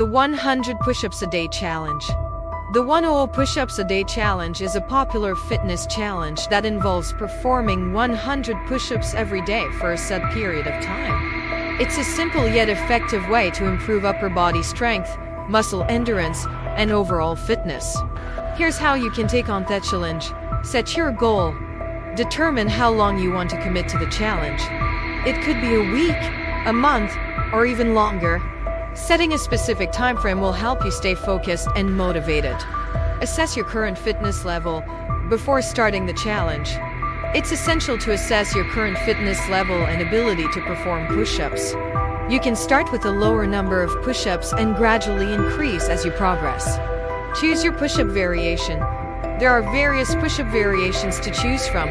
The 100 Push-Ups a Day Challenge. The 100 Push-Ups a Day Challenge is a popular fitness challenge that involves performing 100 push-ups every day for a set period of time. It's a simple yet effective way to improve upper body strength, muscle endurance, and overall fitness. Here's how you can take on that challenge. Set your goal. Determine how long you want to commit to the challenge. It could be a week, a month, or even longer. Setting a specific time frame will help you stay focused and motivated. Assess your current fitness level before starting the challenge. It's essential to assess your current fitness level and ability to perform push-ups. You can start with a lower number of push-ups and gradually increase as you progress. Choose your push-up variation. There are various push-up variations to choose from,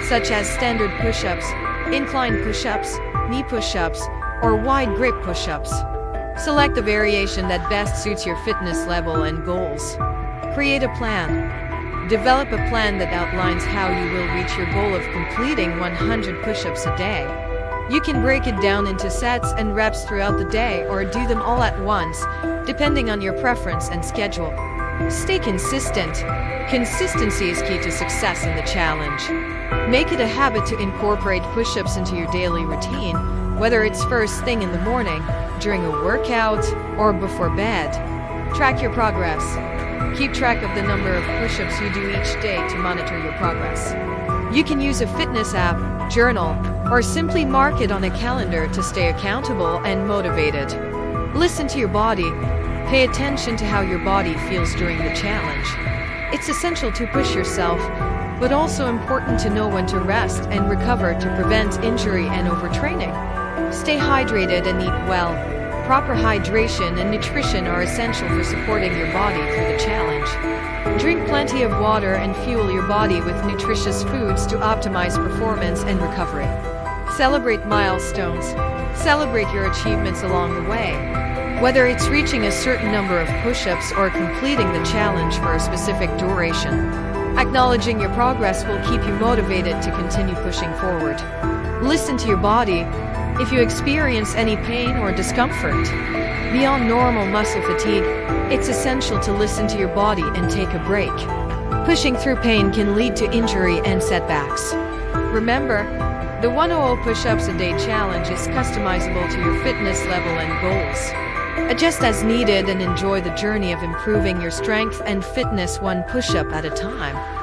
such as standard push-ups, incline push-ups, knee push-ups, or wide grip push-ups. Select the variation that best suits your fitness level and goals. Create a plan. Develop a plan that outlines how you will reach your goal of completing 100 push-ups a day. You can break it down into sets and reps throughout the day or do them all at once, depending on your preference and schedule. Stay consistent. Consistency is key to success in the challenge. Make it a habit to incorporate push-ups into your daily routine, whether it's first thing in the morning, during a workout, or before bed. Track your progress. Keep track of the number of push-ups you do each day to monitor your progress. You can use a fitness app, journal, or simply mark it on a calendar to stay accountable and motivated. Listen to your body. Pay attention to how your body feels during the challenge. It's essential to push yourself, but also important to know when to rest and recover to prevent injury and overtraining. Stay hydrated and eat well. Proper hydration and nutrition are essential for supporting your body through the challenge. Drink plenty of water and fuel your body with nutritious foods to optimize performance and recovery. Celebrate milestones. Celebrate your achievements along the way. Whether it's reaching a certain number of push-ups or completing the challenge for a specific duration, acknowledging your progress will keep you motivated to continue pushing forward. Listen to your body. If you experience any pain or discomfort beyond normal muscle fatigue, it's essential to listen to your body and take a break. Pushing through pain can lead to injury and setbacks. Remember, the 100 Push-Ups a Day Challenge is customizable to your fitness level and goals. Adjust as needed and enjoy the journey of improving your strength and fitness one push-up at a time.